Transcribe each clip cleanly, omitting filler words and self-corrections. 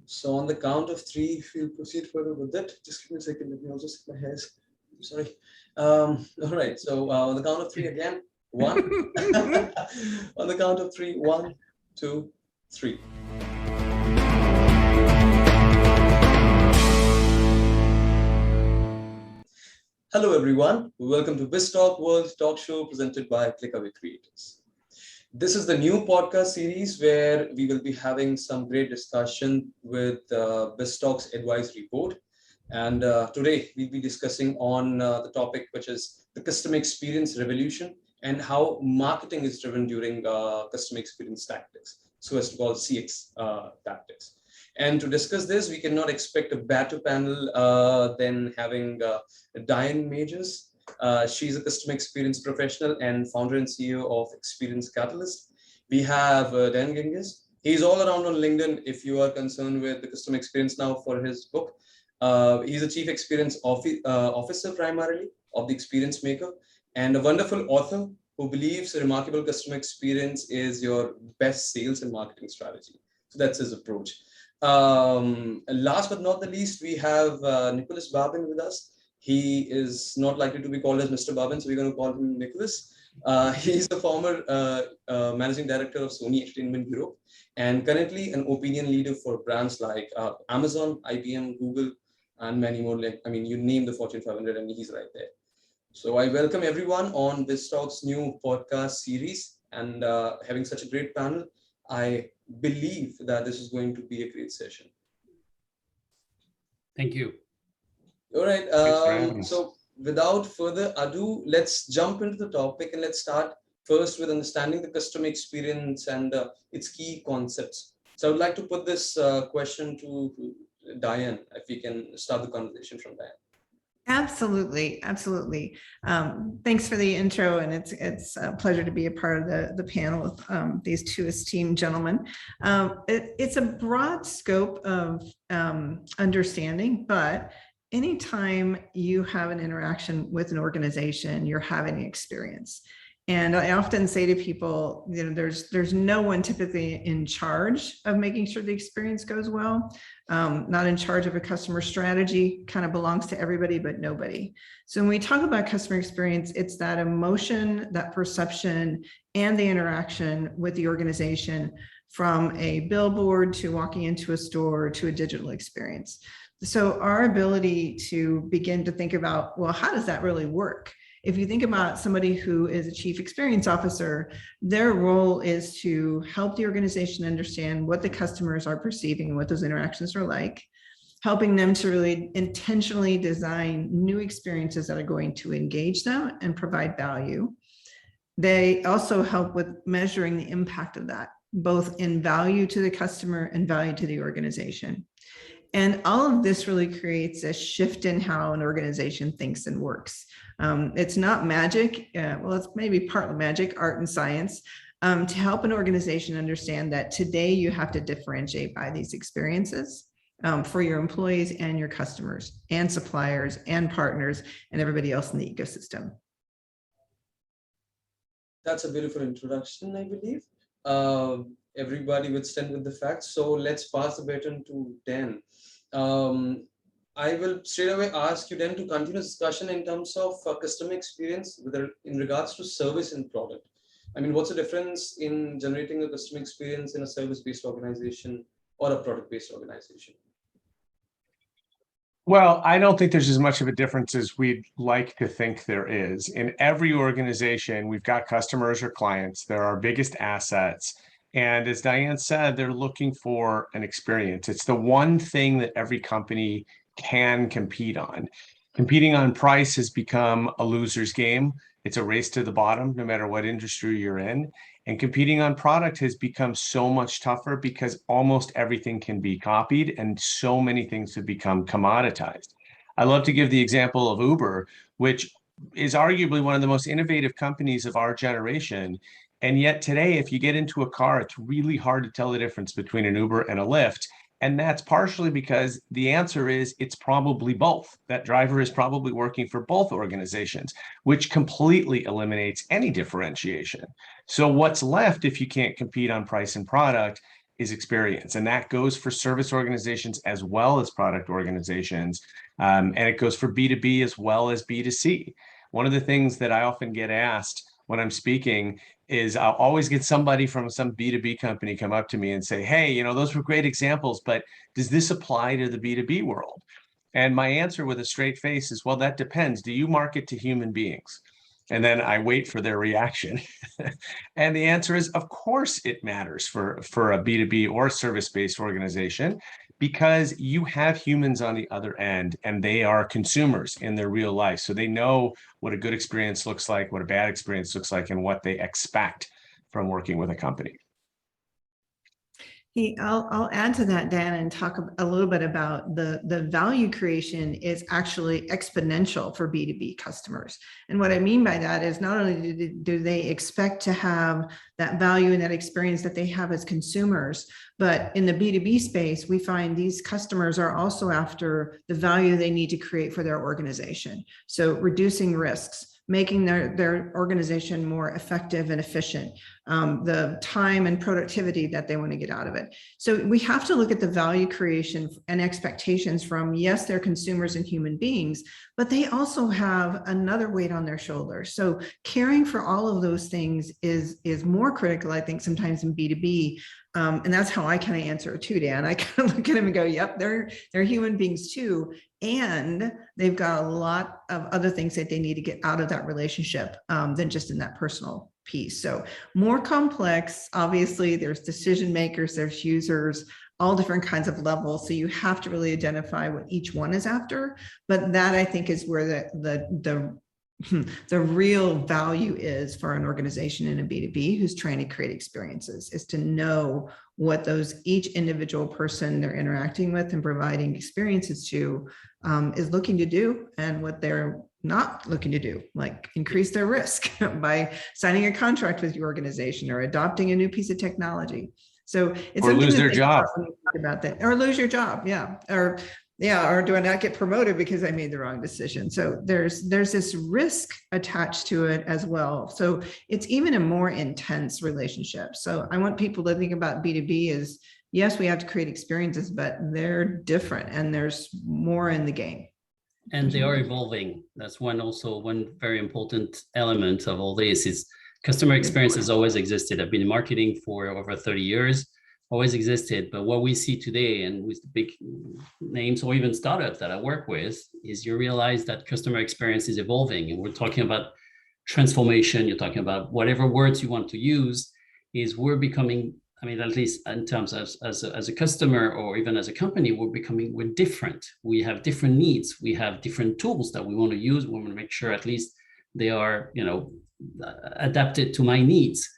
So on the count of three, if you proceed further with that, just give me a second. Let me also set my hairs. I'm sorry. All right. So on the count of three again. One. On the count of three. One, two, three. Hello, everyone. Welcome to BizzTalk World Talk Show presented by Clickaway Creators. This is the new podcast series where we will be having some great discussion with BizzTalk's advisory board. And today we'll be discussing on the topic, which is the customer experience revolution and how marketing is driven during customer experience tactics, so as to call CX tactics. And to discuss this, we cannot expect a better panel than having Diane Majors. She's a customer experience professional and founder and CEO of Experience Catalyst. We have Dan Gingiss. He's all around on LinkedIn if you are concerned with the customer experience now for his book. He's a chief experience officer primarily of the Experience Maker and a wonderful author who believes a remarkable customer experience is your best sales and marketing strategy. So that's his approach. Last but not the least, we have Nicolas Babin with us. He is not likely to be called as Mr. Babin, so we're going to call him Nicolas. He's the former managing director of Sony Entertainment Europe and currently an opinion leader for brands like Amazon, IBM, Google, and many more. I mean, you name the Fortune 500 and he's right there. So I welcome everyone on BizzTalk's new podcast series and having such a great panel. I believe that this is going to be a great session. Thank you. All right. So without further ado, let's jump into the topic and let's start first with understanding the customer experience and its key concepts. So I would like to put this question to Diane, if we can start the conversation from Diane. Absolutely. Thanks for the intro, and it's a pleasure to be a part of the panel with these two esteemed gentlemen. It's a broad scope of understanding, but anytime you have an interaction with an organization, you're having an experience. And I often say to people, there's no one typically in charge of making sure the experience goes well. Not in charge of a customer strategy, kind of belongs to everybody, but nobody. So when we talk about customer experience, it's that emotion, that perception, and the interaction with the organization from a billboard to walking into a store to a digital experience. So our ability to begin to think about, well, how does that really work? If you think about somebody who is a chief experience officer, their role is to help the organization understand what the customers are perceiving and what those interactions are like, helping them to really intentionally design new experiences that are going to engage them and provide value. They also help with measuring the impact of that, both in value to the customer and value to the organization. And all of this really creates a shift in how an organization thinks and works. It's not magic. Well, it's maybe partly magic, art and science, to help an organization understand that today you have to differentiate by these experiences for your employees and your customers and suppliers and partners and everybody else in the ecosystem. That's a beautiful introduction, I believe. Everybody would stand with the facts. So let's pass the baton to Dan. I will straight away ask you then to continue discussion in terms of customer experience in regards to service and product. I mean, what's the difference in generating a customer experience in a service-based organization or a product-based organization? Well, I don't think there's as much of a difference as we'd like to think there is. In every organization, we've got customers or clients. They're our biggest assets. And as Diane said, they're looking for an experience. It's the one thing that every company can compete on. Competing on price has become a loser's game. It's a race to the bottom, no matter what industry you're in. And competing on product has become so much tougher because almost everything can be copied and so many things have become commoditized. I love to give the example of Uber, which is arguably one of the most innovative companies of our generation. And yet today, if you get into a car, it's really hard to tell the difference between an Uber and a Lyft. And that's partially because the answer is it's probably both. That driver is probably working for both organizations, which completely eliminates any differentiation. So what's left if you can't compete on price and product is experience. And that goes for service organizations as well as product organizations. And it goes for B2B as well as B2C. One of the things that I often get asked when I'm speaking is I'll always get somebody from some B2B company come up to me and say, hey, you know, those were great examples, but does this apply to the B2B world? And my answer with a straight face is, well, that depends. Do you market to human beings? And then I wait for their reaction. And the answer is, of course, it matters for a B2B or service-based organization, because you have humans on the other end and they are consumers in their real life. So they know what a good experience looks like, what a bad experience looks like, and what they expect from working with a company. Hey, I'll add to that, Dan, and talk a little bit about the value creation is actually exponential for B2B customers. And what I mean by that is not only do they expect to have that value and that experience that they have as consumers, but in the B2B space, we find these customers are also after the value they need to create for their organization. So reducing risks, making their organization more effective and efficient, the time and productivity that they want to get out of it. So we have to look at the value creation and expectations from, yes, they're consumers and human beings, but they also have another weight on their shoulders. So caring for all of those things is more critical, I think, sometimes in B2B. And that's how I kind of answer it too, Dan. I kind of look at them and go, yep, they're human beings too. And they've got a lot of other things that they need to get out of that relationship than just in that personal piece. So more complex, obviously, there's decision makers, there's users, all different kinds of levels. So you have to really identify what each one is after. But that, I think, is where the real value is for an organization in a B2B who's trying to create experiences, is to know what each individual person they're interacting with and providing experiences to is looking to do, and what they're not looking to do, like increase their risk by signing a contract with your organization or adopting a new piece of technology. So it's or lose their job about that, or lose your job. Yeah. Or do I not get promoted because I made the wrong decision? So there's this risk attached to it as well. So it's even a more intense relationship. So I want people to think about B2B as, yes, we have to create experiences, but they're different and there's more in the game. And they are evolving. That's one very important element of all this is customer experience has always existed. I've been in marketing for over 30 years. Always existed, but what we see today, and with the big names or even startups that I work with, is you realize that customer experience is evolving, and we're talking about transformation. You're talking about whatever words you want to use. Is we're becoming, I mean, at least in terms of as a customer or even as a company, we're different. We have different needs. We have different tools that we want to use. We want to make sure at least they are, adapted to my needs.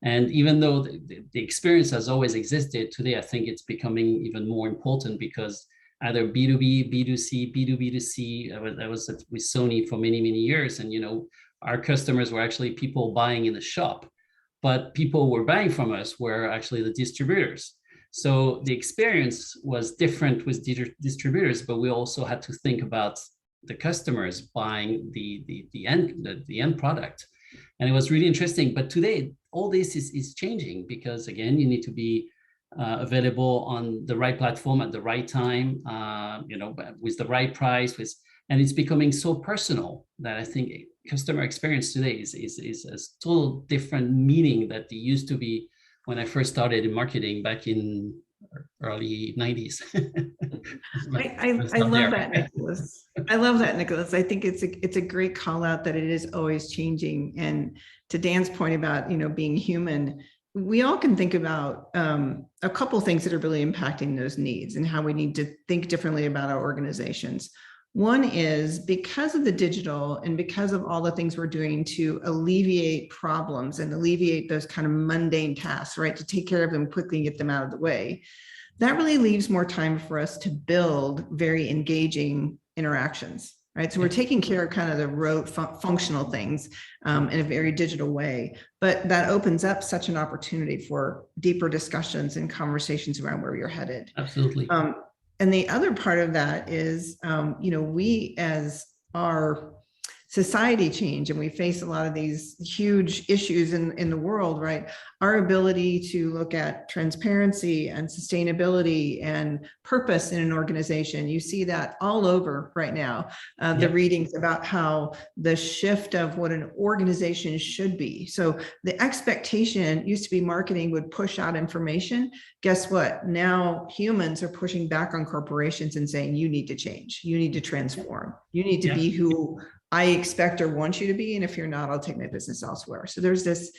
And even though the experience has always existed, today I think it's becoming even more important because either B2B, B2C, B2B2C, I was with Sony for many, many years. And, our customers were actually people buying in the shop, but people who were buying from us were actually the distributors. So the experience was different with distributors, but we also had to think about the customers buying the end product. And it was really interesting. But today, all this is changing because, again, you need to be available on the right platform at the right time, with the right price. And it's becoming so personal that I think customer experience today is a total different meaning that it used to be when I first started in marketing back in early 90s. I love that, Nicolas. I love that, Nicolas. I think it's a great call out that it is always changing. And to Dan's point about, being human, we all can think about a couple of things that are really impacting those needs and how we need to think differently about our organizations. One is because of the digital and because of all the things we're doing to alleviate problems and alleviate those kind of mundane tasks, right? To take care of them quickly and get them out of the way. That really leaves more time for us to build very engaging interactions, right? So we're taking care of kind of the rote functional things in a very digital way, but that opens up such an opportunity for deeper discussions and conversations around where you're headed. Absolutely. And the other part of that is, we as our society change and we face a lot of these huge issues in the world, right? Our ability to look at transparency and sustainability and purpose in an organization, you see that all over right now. The readings about how the shift of what an organization should be. So the expectation used to be marketing would push out information. Guess what? Now humans are pushing back on corporations and saying, you need to change, you need to transform, you need to be who I expect or want you to be. And if you're not, I'll take my business elsewhere. So there's this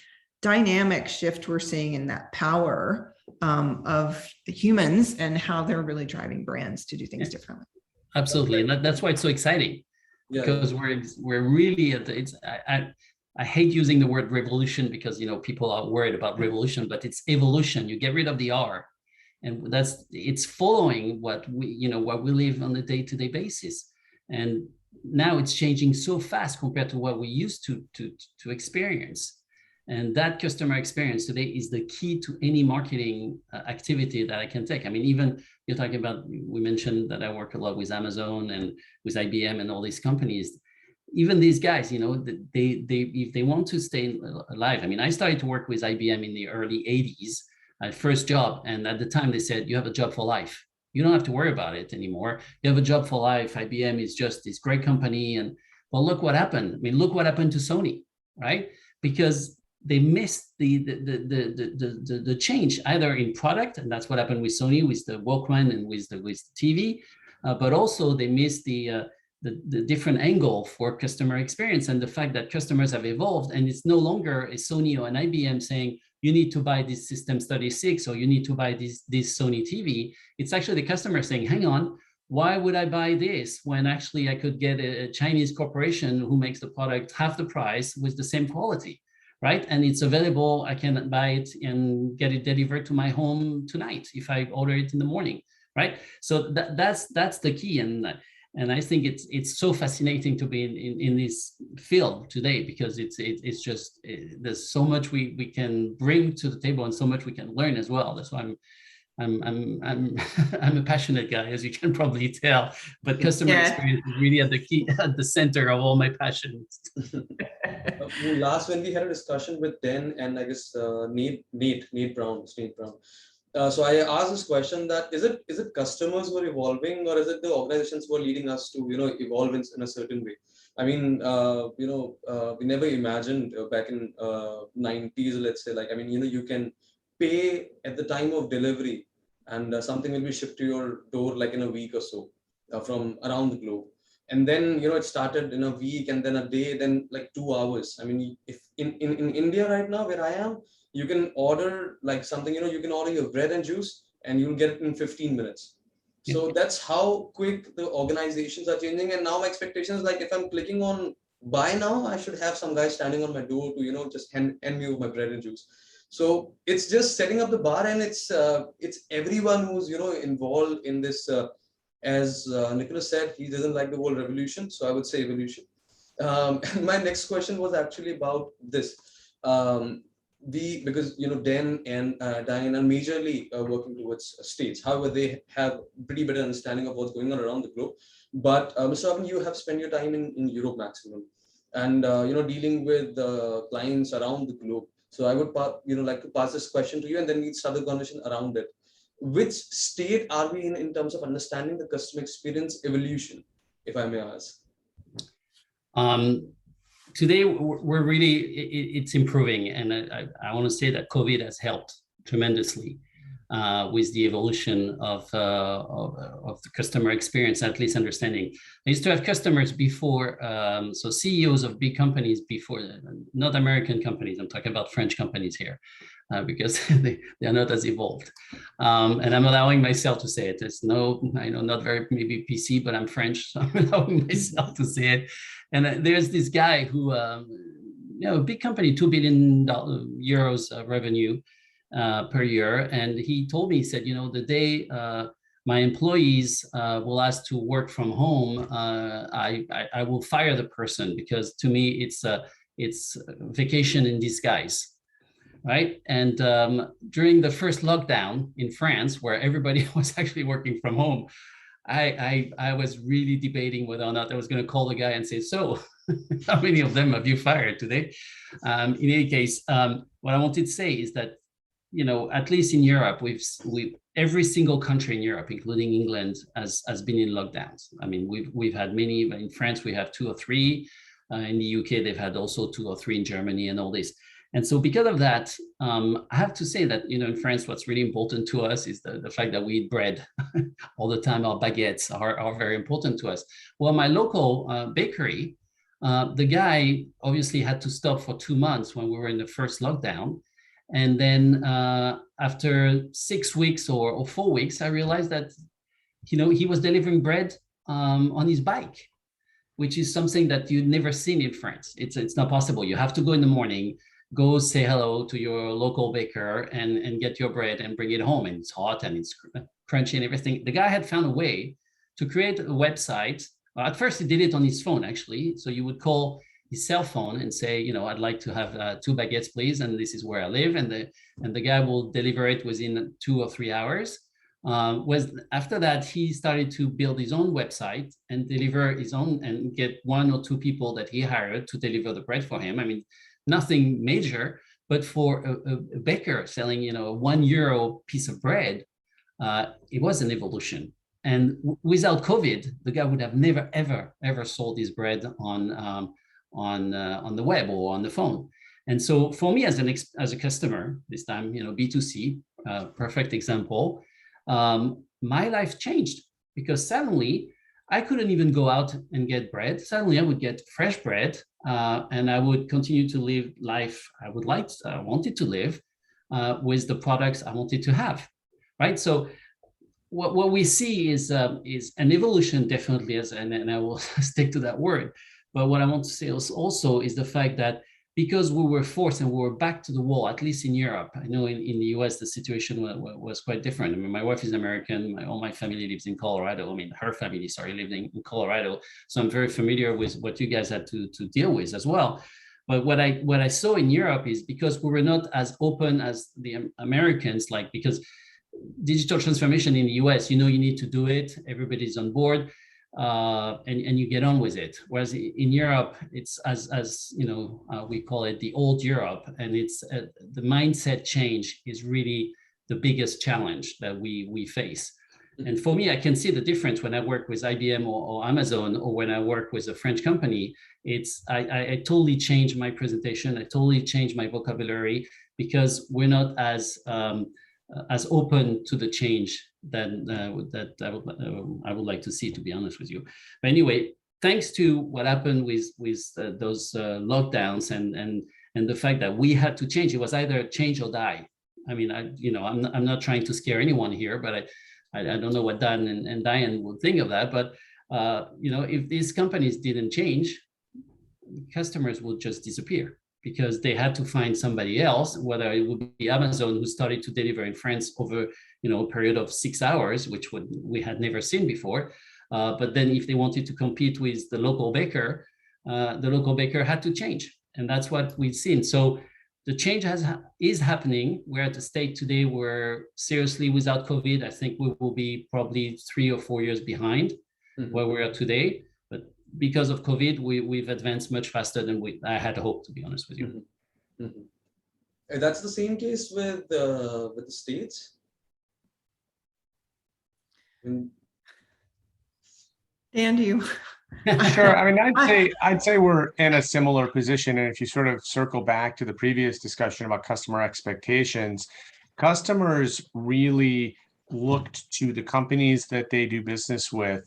dynamic shift we're seeing in that power of humans and how they're really driving brands to do things differently. Absolutely. And that's why it's so exciting, because we're really at the, I hate using the word revolution because, you know, people are worried about revolution, but it's evolution. You get rid of the R, and it's following what we live on a day-to-day basis. And now it's changing so fast compared to what we used to experience. And that customer experience today is the key to any marketing activity that I can take. I mean, even you're talking about, we mentioned that I work a lot with Amazon and with IBM and all these companies. Even these guys, you know, they if they want to stay alive. I mean, I started to work with IBM in the early 80s, my first job. And at the time they said, you have a job for life. You don't have to worry about it anymore. You have a job for life. IBM is just this great company. And well, look what happened. I mean, look what happened to Sony, right? Because they missed the change either in product, and that's what happened with Sony, with the Walkman and with the TV, but also they missed the different angle for customer experience and the fact that customers have evolved, and it's no longer a Sony or an IBM saying you need to buy this Systems 36 or you need to buy this Sony TV. It's actually the customer saying, hang on, why would I buy this when actually I could get a Chinese corporation who makes the product half the price with the same quality? Right? And it's available. I can buy it and get it delivered to my home tonight if I order it in the morning, right? So that's the key. And I think it's so fascinating to be in this field today, because it's just there's so much we can bring to the table and so much we can learn as well. That's why I'm a passionate guy, as you can probably tell, but customer experience is really at the center of all my passions. Last, when we had a discussion with Dan and I guess Nate Brown. So I asked this question: that is it customers who are evolving, or is it the organizations who are leading us to evolve in a certain way? I mean, we never imagined back in 90s, let's say, like, I mean, you can pay at the time of delivery, and something will be shipped to your door like in a week or so from around the globe. And then it started in a week, and then a day, then like 2 hours. I mean, if in India right now where I am, you can order like something, you can order your bread and juice and you'll get it in 15 minutes. So that's how quick the organizations are changing. And now my expectation is, like, if I'm clicking on buy now, I should have some guy standing on my door to just hand me my bread and juice. So it's just setting up the bar, and it's everyone who's involved in this. As Nicolas said, he doesn't like the word revolution, so I would say evolution. And my next question was actually about this. Because Dan and Diane are majorly working towards states. However, they have pretty better understanding of what's going on around the globe. But Mr. Babin, you have spent your time in Europe maximum, and dealing with clients around the globe. So I would like to pass this question to you, and then we start the conversation around it. Which state are we in terms of understanding the customer experience evolution, if I may ask? Today, we're really, it's improving. And I want to say that COVID has helped tremendously with the evolution of the customer experience, at least understanding. I used to have customers before, so CEOs of big companies before, not American companies, I'm talking about French companies here, because they are not as evolved. And I'm allowing myself to say it. It's not very maybe PC, but I'm French, so I'm allowing myself to say it. And there's this guy who, big company, €2 billion revenue per year. And he told me, he said, the day my employees will ask to work from home, I will fire the person, because to me, it's vacation in disguise. Right. And during the first lockdown in France, where everybody was actually working from home, I was really debating whether or not I was going to call the guy and say, so how many of them have you fired today? In any case, what I wanted to say is that, at least in Europe, every single country in Europe, including England, has been in lockdowns. I mean, we've had many. In France, we have 2 or 3. In the UK, they've had also 2 or 3 in Germany and all this. And so because of that, I have to say that, in France, what's really important to us is the fact that we eat bread all the time. Our baguettes are very important to us. Well, my local bakery, the guy obviously had to stop for 2 months when we were in the first lockdown. And then after 6 weeks or 4 weeks, I realized that, he was delivering bread on his bike, which is something that you've never seen in France. It's not possible. You have to go in the morning, go say hello to your local baker and get your bread and bring it home. And it's hot and it's crunchy and everything. The guy had found a way to create a website. At first, he did it on his phone, actually. So you would call his cell phone and say, I'd like to have 2 baguettes, please. And this is where I live. And the guy will deliver it within 2 or 3 hours. After that, he started to build his own website and deliver his own and get 1 or 2 people that he hired to deliver the bread for him. I mean, nothing major, but for a baker selling, a €1 piece of bread, it was an evolution. And without COVID, the guy would have never, ever sold his bread on the web or on the phone. And so for me as a customer, this time, B2C, perfect example, my life changed because suddenly I couldn't even go out and get bread. Suddenly I would get fresh bread and I would continue to live life I wanted to live with the products I wanted to have, right? So what we see is an evolution, definitely, and I will stick to that word. But what I want to say also is the fact that because we were forced and we were back to the wall, at least in Europe. I know in the US, the situation was quite different. I mean, my wife is American. All my family lives in Colorado. I mean, her family, lived in Colorado. So I'm very familiar with what you guys had to deal with as well. But what I saw in Europe is because we were not as open as the Americans, because digital transformation in the US, you need to do it. Everybody's on board. And you get on with it. Whereas in Europe, it's as we call it the old Europe, and it's the mindset change is really the biggest challenge that we face. And for me, I can see the difference when I work with IBM or Amazon, or when I work with a French company. I totally change my presentation. I totally change my vocabulary because we're not as open to the change that I would like to see, to be honest with you. But anyway, thanks to what happened with those lockdowns and the fact that we had to change, it was either change or die. I mean, I'm not trying to scare anyone here, but I don't know what Dan and Diane will think of that. But if these companies didn't change, customers would just disappear, because they had to find somebody else, whether it would be Amazon, who started to deliver in France over a period of 6 hours, which we had never seen before. But then if they wanted to compete with the local baker had to change. And that's what we've seen. So the change is happening. We're at a state today where, seriously, without COVID, I think we will be probably 3 or 4 years behind where we are today. But because of COVID, we've advanced much faster than I had hoped, to be honest with you. That's the same case with the States. Dan, do you? Sure. I mean, I'd say we're in a similar position. And if you sort of circle back to the previous discussion about customer expectations, customers really looked to the companies that they do business with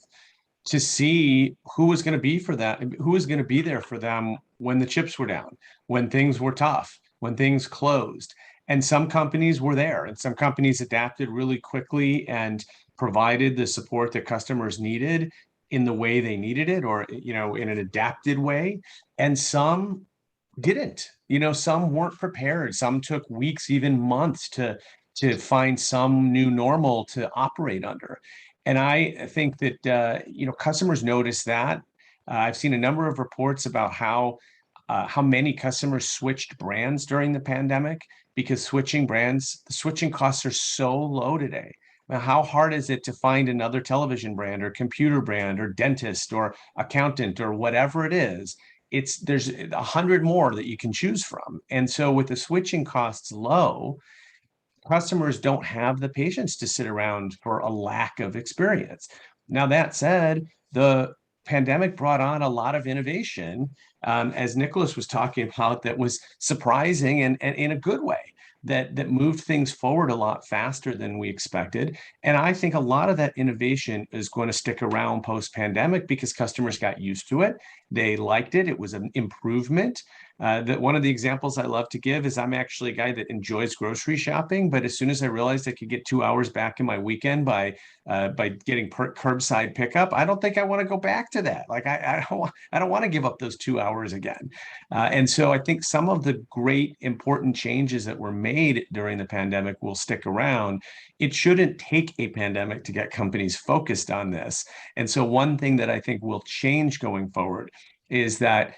to see who was going to be there for them when the chips were down, when things were tough, when things closed. And some companies were there, and some companies adapted really quickly and provided the support that customers needed in the way they needed it, or in an adapted way. And some didn't. Some weren't prepared. Some took weeks, even months to find some new normal to operate under. And I think that customers notice that. I've seen a number of reports about how many customers switched brands during the pandemic, because switching brands, the switching costs are so low today. Now, how hard is it to find another television brand or computer brand or dentist or accountant or whatever it is? There's 100 more that you can choose from. And so with the switching costs low, customers don't have the patience to sit around for a lack of experience. Now, that said, the pandemic brought on a lot of innovation, as Nicolas was talking about, that was surprising and in a good way, that moved things forward a lot faster than we expected. And I think a lot of that innovation is going to stick around post-pandemic because customers got used to it. They liked it. It was an improvement. That one of the examples I love to give is I'm actually a guy that enjoys grocery shopping, but as soon as I realized I could get 2 hours back in my weekend by getting curbside pickup, I don't think I want to go back to that. Like I don't want to give up those 2 hours again. And so I think some of the great important changes that were made during the pandemic will stick around. It shouldn't take a pandemic to get companies focused on this. And so one thing that I think will change going forward is that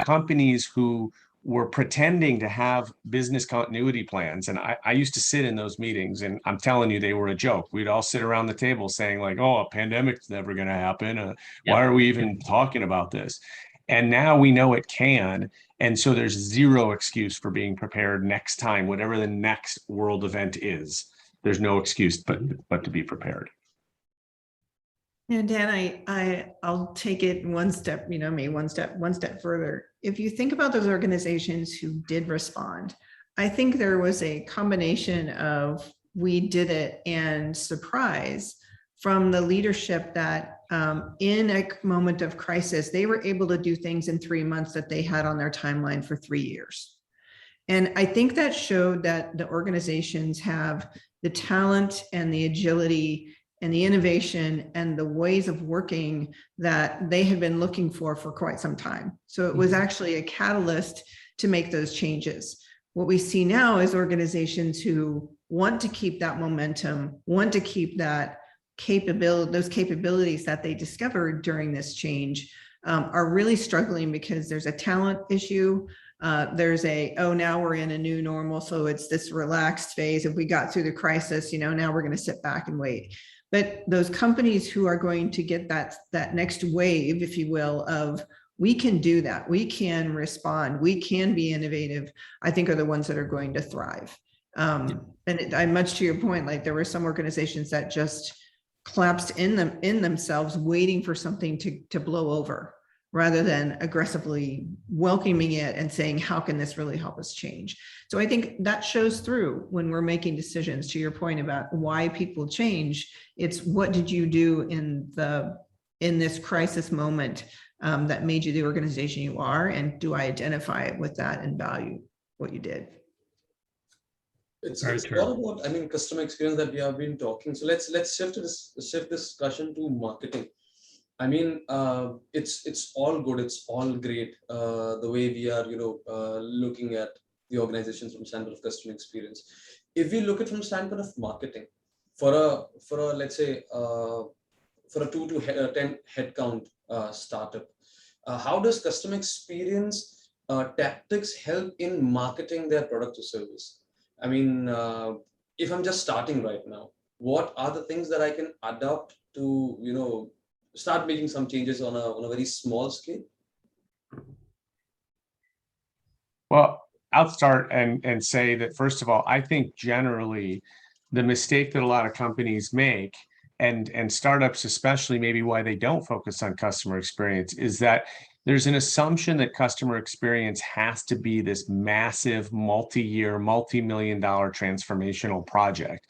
companies who were pretending to have business continuity plans. And I used to sit in those meetings, and I'm telling you, they were a joke. We'd all sit around the table saying like, oh, a pandemic's never going to happen. Why are we even talking about this? And now we know it can. And so there's zero excuse for being prepared next time, whatever the next world event is. There's no excuse but to be prepared. Yeah, Dan, I'll take it one step, one step further. If you think about those organizations who did respond, I think there was a combination of we did it and surprise from the leadership that in a moment of crisis, they were able to do things in 3 months that they had on their timeline for 3 years. And I think that showed that the organizations have the talent and the agility and the innovation and the ways of working that they had been looking for quite some time. So it was actually a catalyst to make those changes. What we see now is organizations who want to keep that momentum, want to keep that capability, those capabilities that they discovered during this change, are really struggling because there's a talent issue. There's now we're in a new normal. So it's this relaxed phase. If we got through the crisis, now we're going to sit back and wait. But those companies who are going to get that next wave, if you will, of we can do that, we can respond, we can be innovative, I think are the ones that are going to thrive. And much to your point, like there were some organizations that just collapsed in themselves, waiting for something to blow over, rather than aggressively welcoming it and saying, how can this really help us change? So I think that shows through when we're making decisions. To your point about why people change, it's what did you do in this crisis moment that made you the organization you are, and do I identify it with that and value what you did? It's all about, customer experience that we have been talking. So let's shift this discussion to marketing. It's all good. It's all great. The way we are, looking at the organizations from standpoint of customer experience. If we look at from standpoint of marketing, for a let's say for a 2 to 10 headcount startup, how does customer experience tactics help in marketing their product or service? If I'm just starting right now, what are the things that I can adopt to, start making some changes on a very small scale? Well, I'll start and say that, first of all, I think generally the mistake that a lot of companies make, and startups especially, maybe why they don't focus on customer experience, is that there's an assumption that customer experience has to be this massive, multi-year, multi-million-dollar transformational project.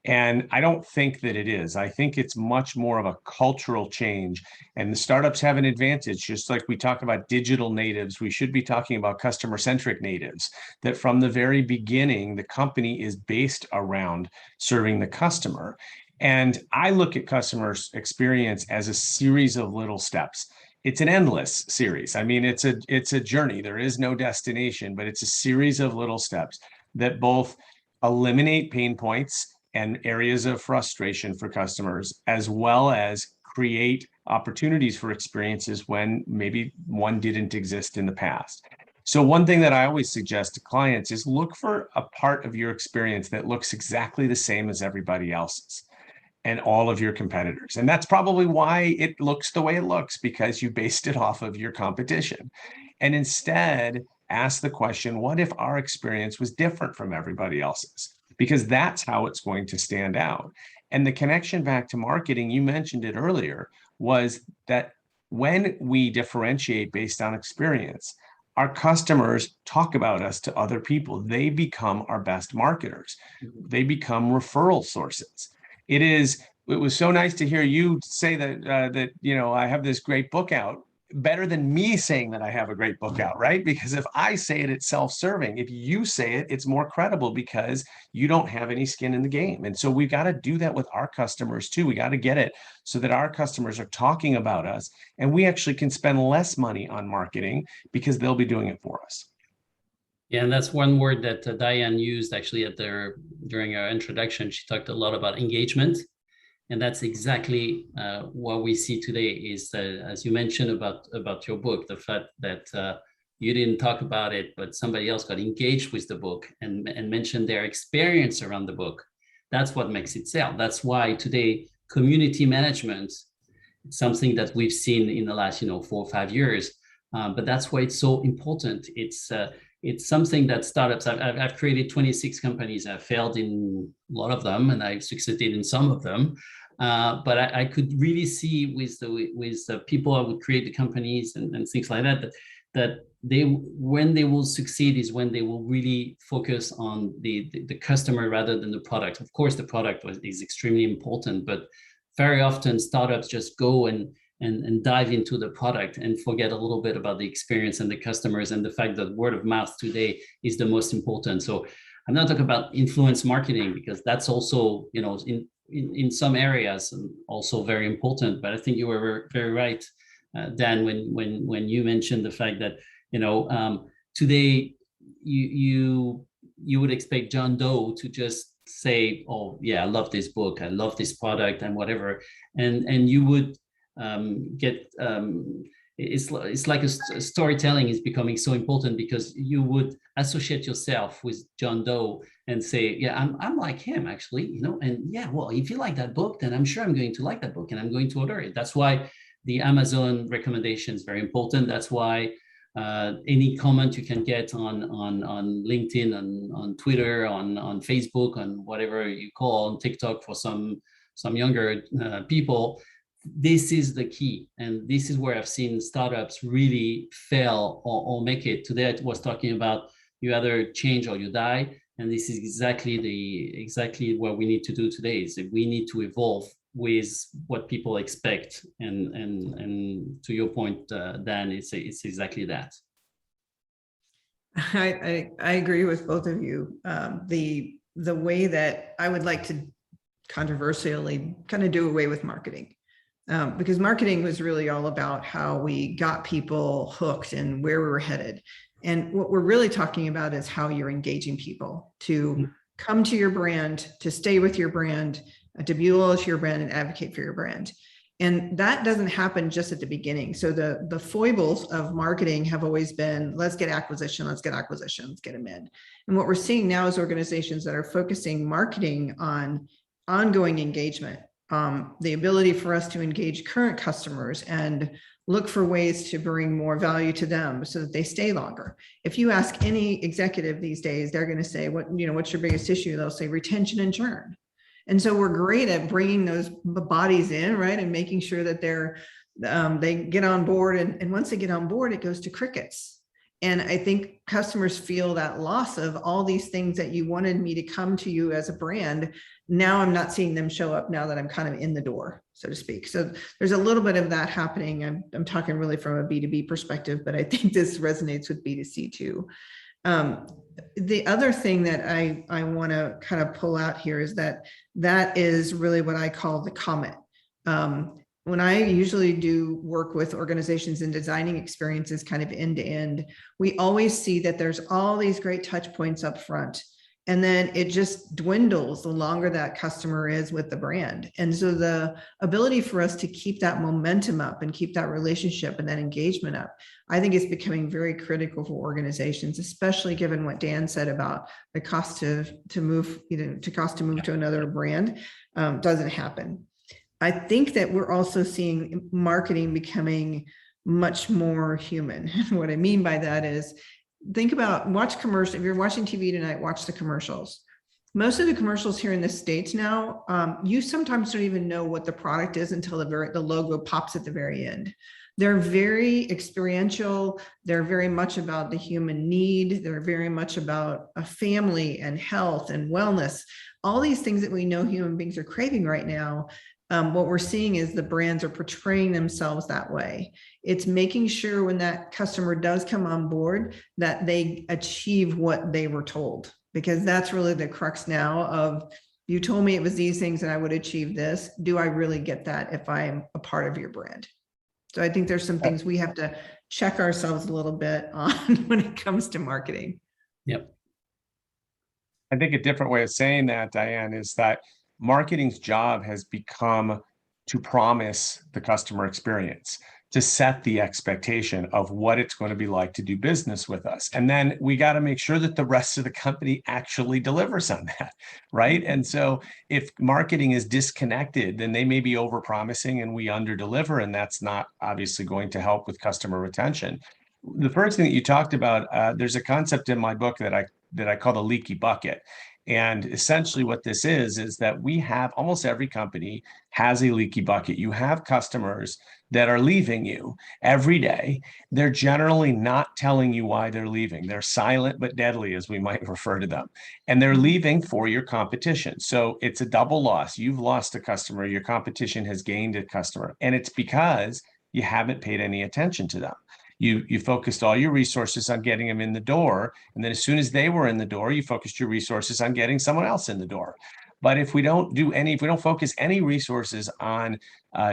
And I don't think that it is. I think it's much more of a cultural change. And the startups have an advantage. Just like we talk about digital natives, we should be talking about customer-centric natives, that from the very beginning, the company is based around serving the customer. And I look at customer experience as a series of little steps. It's an endless series. It's a journey. There is no destination, but it's a series of little steps that both eliminate pain points and areas of frustration for customers, as well as create opportunities for experiences when maybe one didn't exist in the past. So one thing that I always suggest to clients is look for a part of your experience that looks exactly the same as everybody else's. and all of your competitors. And that's probably why it looks the way it looks, because you based it off of your competition. And instead, ask the question, what if our experience was different from everybody else's? Because that's how it's going to stand out. And the connection back to marketing, you mentioned it earlier, was that when we differentiate based on experience, our customers talk about us to other people. They become our best marketers. They become referral sources. It was so nice to hear you say that I have this great book out. Better than me saying that I have a great book out, right? Because if I say it, it's self-serving. If you say it, it's more credible because you don't have any skin in the game. And so we've got to do that with our customers too. We got to get it so that our customers are talking about us, and we actually can spend less money on marketing because they'll be doing it for us. Yeah, and that's one word that Diane used actually during our introduction. She talked a lot about engagement. And that's exactly what we see today is, as you mentioned about your book, the fact that you didn't talk about it, but somebody else got engaged with the book and mentioned their experience around the book. That's what makes it sell. That's why today community management, it's something that we've seen in the last 4 or 5 years, but that's why it's so important. It's something that startups, I've created 26 companies. I've failed in a lot of them and I've succeeded in some of them. But I could really see with the people I would create the companies and things like that when they will succeed is when they will really focus on the customer rather than the product. Of course, the product is extremely important, but very often startups just go and dive into the product and forget a little bit about the experience and the customers and the fact that word of mouth today is the most important. So I'm not talking about influence marketing because that's also, in some areas also very important, but I think you were very right, Dan, when you mentioned the fact that, today you would expect John Doe to just say, oh yeah, I love this book, I love this product and whatever. And you would it's like storytelling is becoming so important because you would associate yourself with John Doe and say, yeah, I'm like him actually, and yeah, well, if you like that book, then I'm sure I'm going to like that book and I'm going to order it. That's why the Amazon recommendation is very important. That's why any comment you can get on LinkedIn, on Twitter, on Facebook, on whatever you call, on TikTok for some younger people, this is the key. And this is where I've seen startups really fail or make it. Today I was talking about you either change or you die. And this is exactly what we need to do today, is that we need to evolve with what people expect. And to your point, Dan, it's exactly that. I agree with both of you. The way that I would like to controversially kind of do away with marketing, because marketing was really all about how we got people hooked and where we were headed. And what we're really talking about is how you're engaging people to come to your brand, to stay with your brand, to be loyal to your brand and advocate for your brand. And that doesn't happen just at the beginning. So the foibles of marketing have always been, let's get acquisition, let's get them in. And what we're seeing now is organizations that are focusing marketing on ongoing engagement, the ability for us to engage current customers and look for ways to bring more value to them so that they stay longer. If you ask any executive these days, they're going to say, what's your biggest issue? They'll say retention and churn. And so we're great at bringing those bodies in, right? And making sure that they get on board. And once they get on board, it goes to crickets. And I think customers feel that loss of all these things that you wanted me to come to you as a brand. Now I'm not seeing them show up now that I'm kind of in the door, so to speak. So there's a little bit of that happening. I'm talking really from a B2B perspective, but I think this resonates with B2C too. The other thing that I want to kind of pull out here is that is really what I call the comment. When I usually do work with organizations in designing experiences kind of end to end, we always see that there's all these great touch points up front. And then it just dwindles the longer that customer is with the brand. And so the ability for us to keep that momentum up and keep that relationship and that engagement up, I think is becoming very critical for organizations, especially given what Dan said about the cost to move, to another brand doesn't happen. I think that we're also seeing marketing becoming much more human. What I mean by that is, think about, watch commercials. If you're watching TV tonight, watch the commercials. Most of the commercials here in the States now, you sometimes don't even know what the product is until the logo pops at the very end. They're very experiential. They're very much about the human need. They're very much about a family and health and wellness. All these things that we know human beings are craving right now. What we're seeing is the brands are portraying themselves that way. It's making sure when that customer does come on board that they achieve what they were told, because that's really the crux now of, you told me it was these things and I would achieve this. Do I really get that if I'm a part of your brand? So I think there's some things we have to check ourselves a little bit on when it comes to marketing. Yep. I think a different way of saying that, Diane, is that marketing's job has become to promise the customer experience, to set the expectation of what it's going to be like to do business with us. And then we got to make sure that the rest of the company actually delivers on that, right? And so if marketing is disconnected, then they may be over-promising and we under-deliver, and that's not obviously going to help with customer retention. The first thing that you talked about, there's a concept in my book that I call the leaky bucket. And essentially what this is that we have, almost every company has a leaky bucket. You have customers that are leaving you every day. They're generally not telling you why they're leaving. They're silent but deadly, as we might refer to them. And they're leaving for your competition. So it's a double loss. You've lost a customer. Your competition has gained a customer. And it's because you haven't paid any attention to them. You focused all your resources on getting them in the door. And then as soon as they were in the door, you focused your resources on getting someone else in the door. But if we don't focus any resources on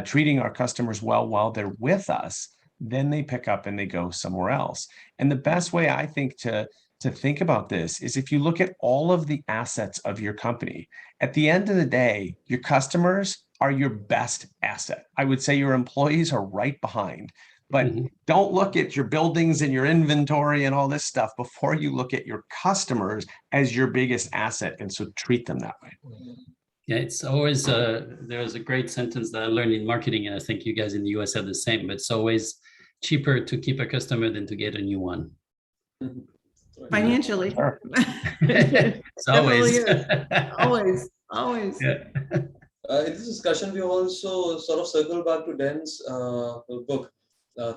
treating our customers well while they're with us, then they pick up and they go somewhere else. And the best way I think to think about this is, if you look at all of the assets of your company, at the end of the day, your customers are your best asset. I would say your employees are right behind. But don't look at your buildings and your inventory and all this stuff before you look at your customers as your biggest asset. And so treat them that way. Yeah, it's always, there's a great sentence that I learned in marketing, and I think you guys in the US have the same, but it's always cheaper to keep a customer than to get a new one. Financially. Sure. It's always. Always. Yeah. In this discussion, we also sort of circle back to Dan's book.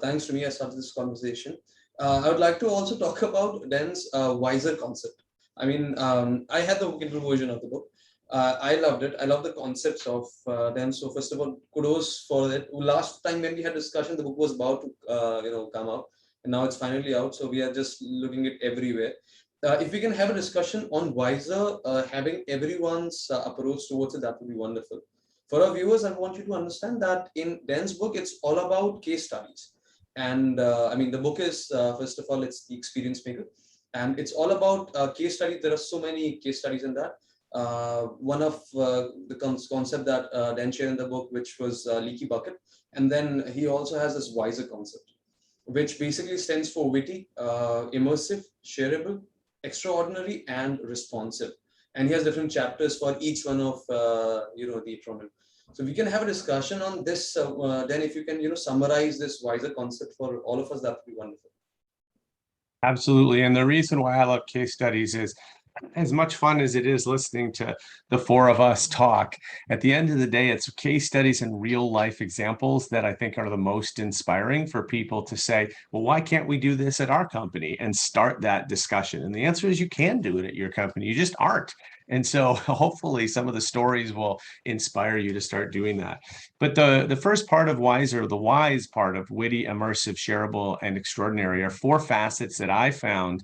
Thanks to me, I started this conversation. I would like to also talk about Dan's wiser concept. I mean, I had the Kindle version of the book. I loved it. I love the concepts of Dan. So first of all, kudos for it. Last time when we had discussion, the book was about to come out, and now it's finally out. So we are just looking at everywhere. If we can have a discussion on wiser, having everyone's approach towards it, that would be wonderful. For our viewers, I want you to understand that in Dan's book, it's all about case studies. And I mean, the book is, first of all, it's the experience maker. And it's all about case studies. There are so many case studies in that. One of the concept that Dan shared in the book, which was Leaky Bucket. And then he also has this wiser concept, which basically stands for witty, immersive, shareable, extraordinary, and responsive. And he has different chapters for each one of the prominent. So we can have a discussion on this. Then if you can summarize this wiser concept for all of us, that would be wonderful. Absolutely. And the reason why I love case studies is, as much fun as it is listening to the four of us talk, at the end of the day, it's case studies and real life examples that I think are the most inspiring for people to say, well, why can't we do this at our company, and start that discussion? And the answer is, you can do it at your company. You just aren't. And so hopefully some of the stories will inspire you to start doing that. But the first part of wiser, the wise part of witty, immersive, shareable, and extraordinary, are four facets that I found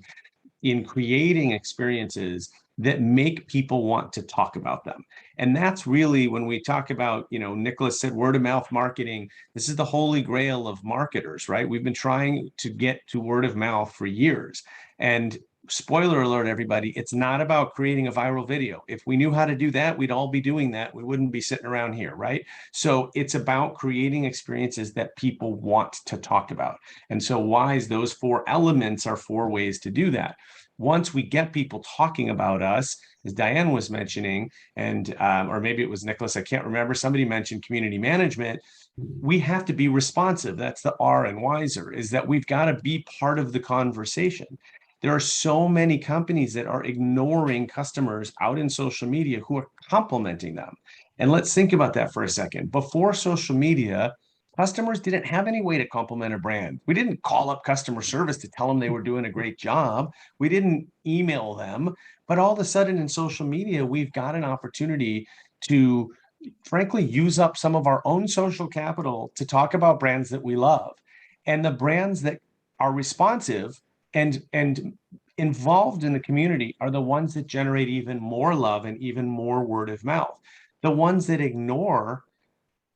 in creating experiences that make people want to talk about them. And that's really, when we talk about, Nicolas said word of mouth marketing, this is the holy grail of marketers, right? We've been trying to get to word of mouth for years. And spoiler alert, everybody, it's not about creating a viral video. If we knew how to do that, we'd all be doing that. We wouldn't be sitting around here, right? So it's about creating experiences that people want to talk about. And so WISE, those 4 elements are 4 ways to do that. Once we get people talking about us, as Diane was mentioning, and or maybe it was Nicolas, I can't remember, somebody mentioned community management. We have to be responsive. That's the R in WISER, is that we've got to be part of the conversation. There are so many companies that are ignoring customers out in social media who are complimenting them. And let's think about that for a second. Before social media, customers didn't have any way to compliment a brand. We didn't call up customer service to tell them they were doing a great job. We didn't email them. But all of a sudden in social media, we've got an opportunity to, frankly, use up some of our own social capital to talk about brands that we love. And the brands that are responsive and involved in the community are the ones that generate even more love and even more word of mouth. The ones that ignore,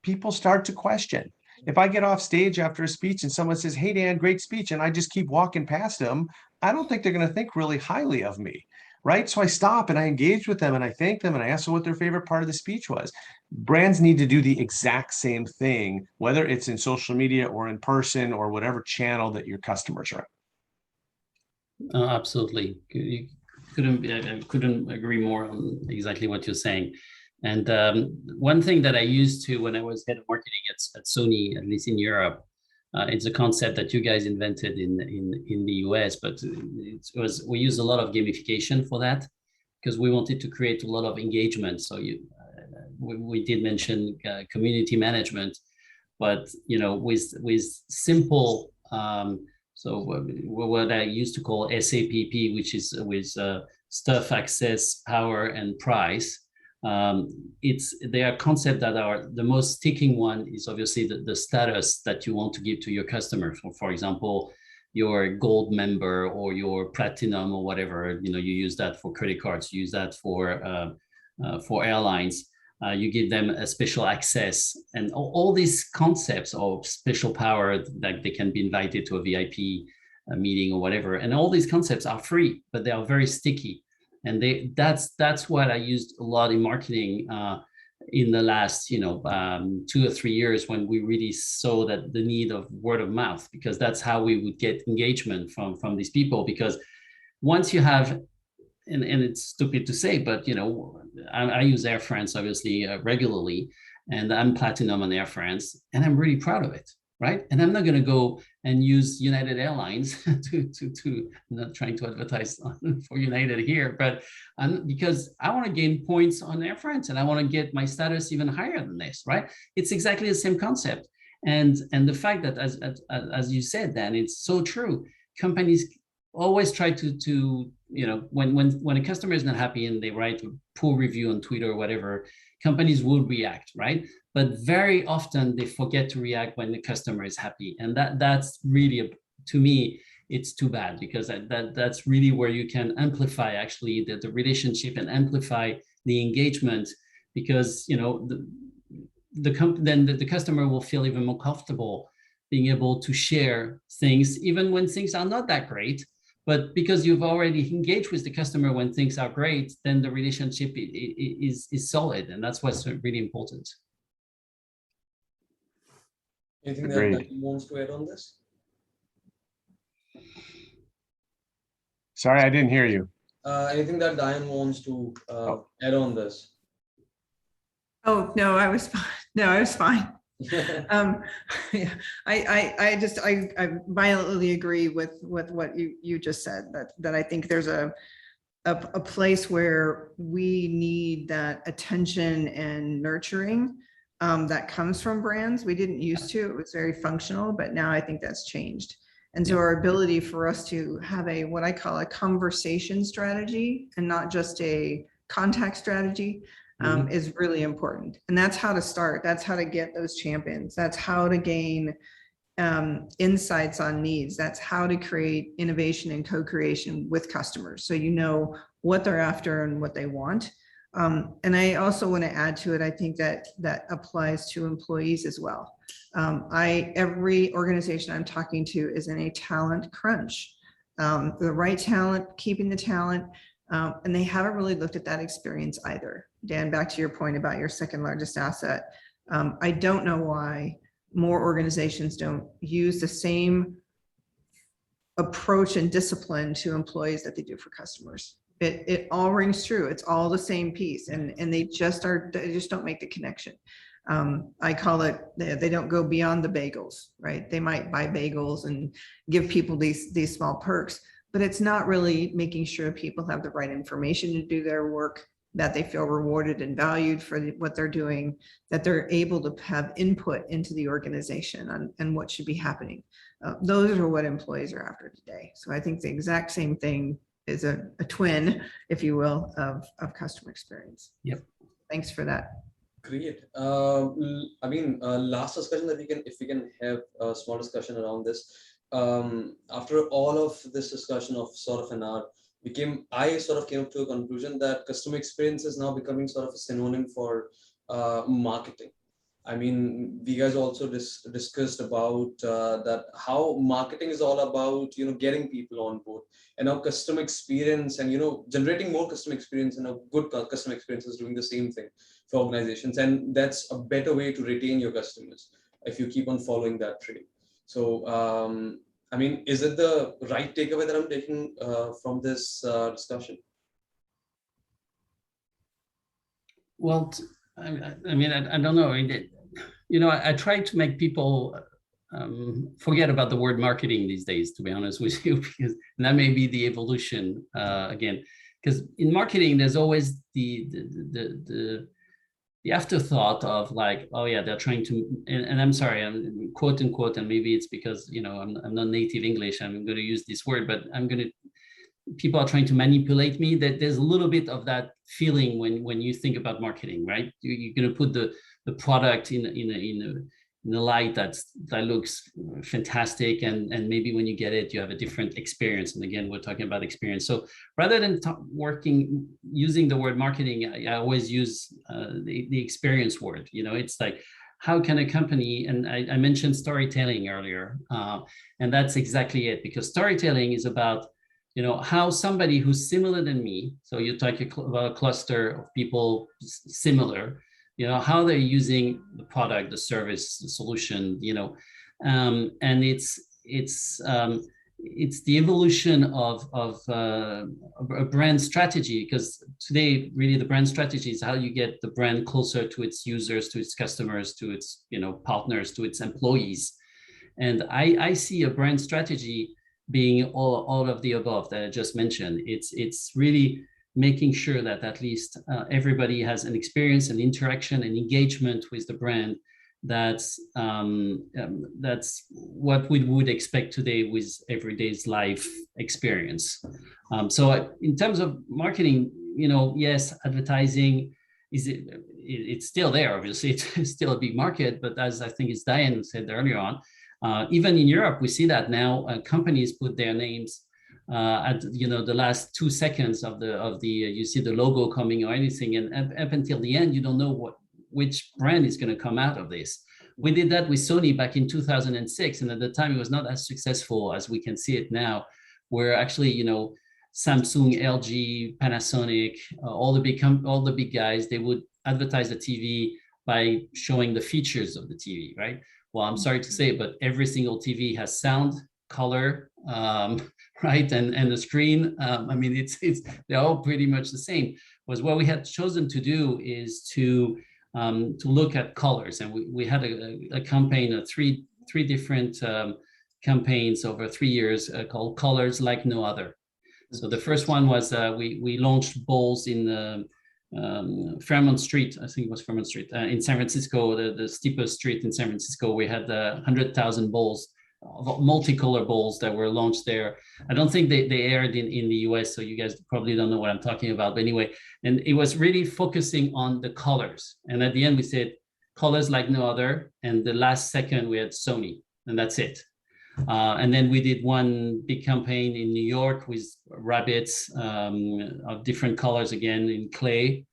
people start to question. If I get off stage after a speech and someone says, "Hey, Dan, great speech," and I just keep walking past them, I don't think they're going to think really highly of me, right? So I stop and I engage with them and I thank them and I ask them what their favorite part of the speech was. Brands need to do the exact same thing, whether it's in social media or in person or whatever channel that your customers are. Absolutely. I couldn't agree more on exactly what you're saying. And one thing that I used to when I was head of marketing at Sony, at least in Europe, it's a concept that you guys invented in the US, but we used a lot of gamification for that because we wanted to create a lot of engagement. So we did mention community management, but with simple. So what I used to call SAPP, which is with stuff, access, power, and price. They are concepts that are the most sticking one is obviously the status that you want to give to your customer. For example, your gold member or your platinum or whatever, you use that for credit cards, you use that for airlines. You give them a special access and all these concepts of special power, that they can be invited to a VIP meeting or whatever. And all these concepts are free, but they are very sticky. And that's what I used a lot in marketing in the last 2 or 3 years when we really saw that the need of word of mouth, because that's how we would get engagement from these people. Because once you have, and it's stupid to say, but I use Air France obviously regularly, and I'm platinum on Air France, and I'm really proud of it, right? And I'm not going to go and use United Airlines to not trying to advertise for United here, but because I want to gain points on Air France and I want to get my status even higher than this, right? It's exactly the same concept, and the fact that as you said, Dan, it's so true. Companies always try to when a customer is not happy and they write a poor review on Twitter or whatever, companies will react, right? But very often they forget to react when the customer is happy, and that's really, to me, it's too bad, because that's really where you can amplify actually the relationship and amplify the engagement, because then the customer will feel even more comfortable being able to share things even when things are not that great. But because you've already engaged with the customer when things are great, then the relationship is solid, and that's what's really important. Anything that wants to add on this? Sorry, I didn't hear you. Anything that Diane wants to add on this? Oh, no, I was fine. No, I was fine. Yeah, I violently agree with what you just said, that I think there's a place where we need that attention and nurturing that comes from brands. We didn't used to, it was very functional, but now I think that's changed. And so our ability for us to have what I call a conversation strategy and not just a contact strategy is really important. And that's how to start. That's how to get those champions. That's how to gain insights on needs. That's how to create innovation and co-creation with customers, so you know what they're after and what they want. And I also want to add to it, I think that applies to employees as well. Every organization I'm talking to is in a talent crunch. the right talent, keeping the talent, and they haven't really looked at that experience either. Dan, back to your point about your second largest asset. I don't know why more organizations don't use the same approach and discipline to employees that they do for customers. It all rings true. It's all the same piece, and they just don't make the connection. I call it, they don't go beyond the bagels, right? They might buy bagels and give people these small perks, but it's not really making sure people have the right information to do their work, that they feel rewarded and valued for what they're doing, that they're able to have input into the organization and what should be happening. Those are what employees are after today. So I think the exact same thing is a twin, if you will, of customer experience. Yep. Thanks for that. Great. Last discussion that if we can have a small discussion around this. After all of this discussion of sort of an hour, I sort of came to a conclusion that customer experience is now becoming sort of a synonym for marketing. I mean, we guys also discussed about that how marketing is all about, getting people on board, and now customer experience and, generating more customer experience and a good customer experience is doing the same thing for organizations. And that's a better way to retain your customers if you keep on following that trail. So, is it the right takeaway that I'm taking from this discussion? Well, I don't know. I try to make people forget about the word marketing these days, to be honest with you, because that may be the evolution again. Because in marketing, there's always the afterthought of like, oh yeah, they're trying to, and I'm sorry, I'm quote unquote, and maybe it's because I'm not native English. I'm going to use this word, but people are trying to manipulate me. That there's a little bit of that feeling when you think about marketing, right? You're going to put the product in a light that looks fantastic, and maybe when you get it, you have a different experience. And again, we're talking about experience. So rather than using the word marketing, I always use the experience word. It's like, how can a company, and I mentioned storytelling earlier, and that's exactly it, because storytelling is about how somebody who's similar than me, so you talk about a cluster of people similar, how they're using the product, the service, the solution, and it's the evolution of a brand strategy, because today really the brand strategy is how you get the brand closer to its users, to its customers, to its partners, to its employees. And I see a brand strategy being all of the above that I just mentioned. It's really making sure that at least everybody has an experience, an interaction, an engagement with the brand. That's what we would expect today with everyday's life experience. So in terms of marketing, yes, advertising it's still there. Obviously, it's still a big market, but as I think it's Diane said earlier on, even in Europe, we see that now companies put their names at the last 2 seconds of the you see the logo coming or anything, and up until the end, you don't know which brand is going to come out of this. We did that with Sony back in 2006, and at the time it was not as successful as we can see it now, where actually Samsung, LG, Panasonic, all the big guys, they would advertise the TV by showing the features of the TV, right? Well, I'm sorry to say, but every single TV has sound, color, right, and the screen. They're all pretty much the same. Was what we had chosen to do is to look at colors, and we had a campaign of three different campaigns over 3 years called Colors Like No Other. So the first one was we launched bowls in Fairmont Street, I think it was Fairmont Street, in San Francisco, the steepest street in San Francisco. We had 100,000 bowls, multicolor bowls that were launched there. I don't think they aired in the US, so you guys probably don't know what I'm talking about. But anyway, and it was really focusing on the colors. And at the end, we said, colors like no other. And the last second, we had Sony, and that's it. And then we did one big campaign in New York with rabbits of different colors, again in clay.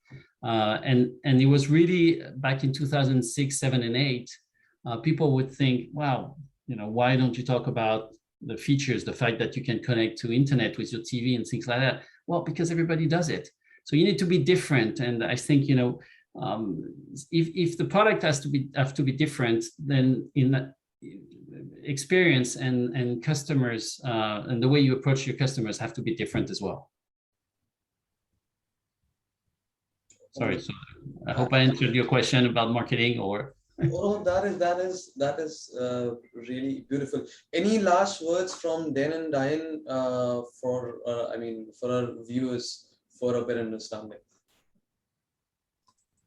And it was really back in 2006, 7, and 8, people would think, wow, why don't you talk about the features, the fact that you can connect to internet with your TV and things like that? Well, because everybody does it. So you need to be different. And I think, if the product have to be different, then in that experience and customers and the way you approach your customers have to be different as well. Sorry, so I hope I answered your question about marketing or. Oh, that is really beautiful. Any last words from Dan and Diane for our viewers for a better understanding?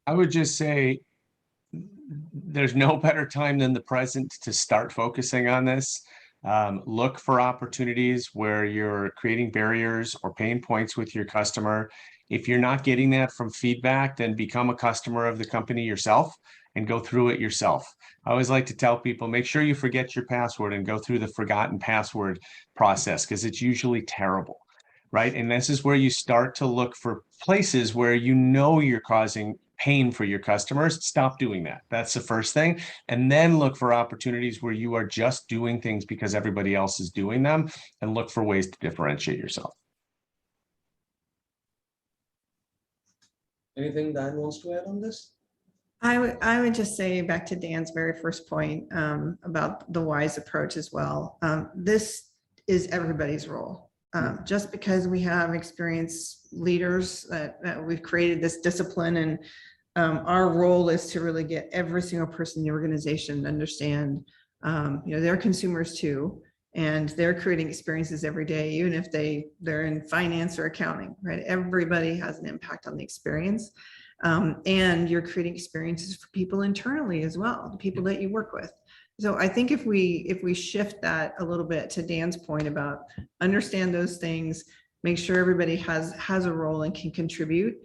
I would just say there's no better time than the present to start focusing on this. Look for opportunities where you're creating barriers or pain points with your customer. If you're not getting that from feedback, then become a customer of the company yourself and go through it yourself. I always like to tell people, make sure you forget your password and go through the forgotten password process, because it's usually terrible, right? And this is where you start to look for places where you're causing pain for your customers. Stop doing that. That's the first thing. And then look for opportunities where you are just doing things because everybody else is doing them, and look for ways to differentiate yourself. Anything Dan wants to add on this? I would just say, back to Dan's very first point about the WISE approach as well. This is everybody's role. Just because we have experienced leaders that we've created this discipline, and our role is to really get every single person in the organization to understand, they're consumers too, and they're creating experiences every day, even if they're in finance or accounting, right? Everybody has an impact on the experience. And you're creating experiences for people internally as well, the people that you work with. So I think if we shift that a little bit to Dan's point about understand those things, make sure everybody has a role and can contribute,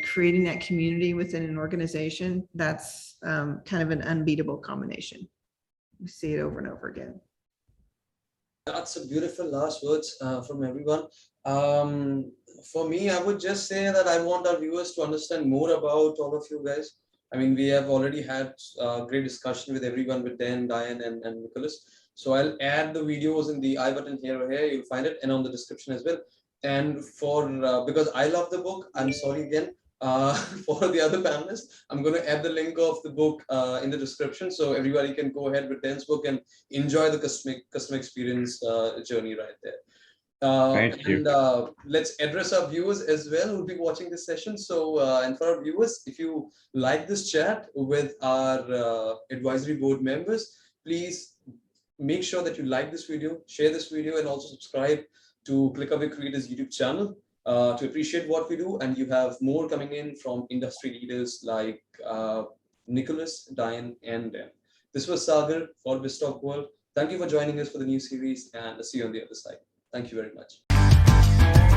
creating that community within an organization, that's kind of an unbeatable combination. We see it over and over again. That's a beautiful last words from everyone. For me, I would just say that I want our viewers to understand more about all of you guys. I mean, we have already had a great discussion with everyone, with Dan, Diane, and Nicolas. So I'll add the videos in the I button here or here. You'll find it, and on the description as well. And for because I love the book, I'm sorry again. For the other panelists, I'm going to add the link of the book in the description, so everybody can go ahead with Dan's book and enjoy the customer experience journey right there. Thank you. And let's address our viewers as well who will be watching this session. So, and for our viewers, if you like this chat with our advisory board members, please make sure that you like this video, share this video, and also subscribe to ClickAway Creators YouTube channel to appreciate what we do. And you have more coming in from industry leaders like Nicolas, Diane, and Dan. This was Sagar for BizzTalk World. Thank you for joining us for the new series, and I'll see you on the other side. Thank you very much.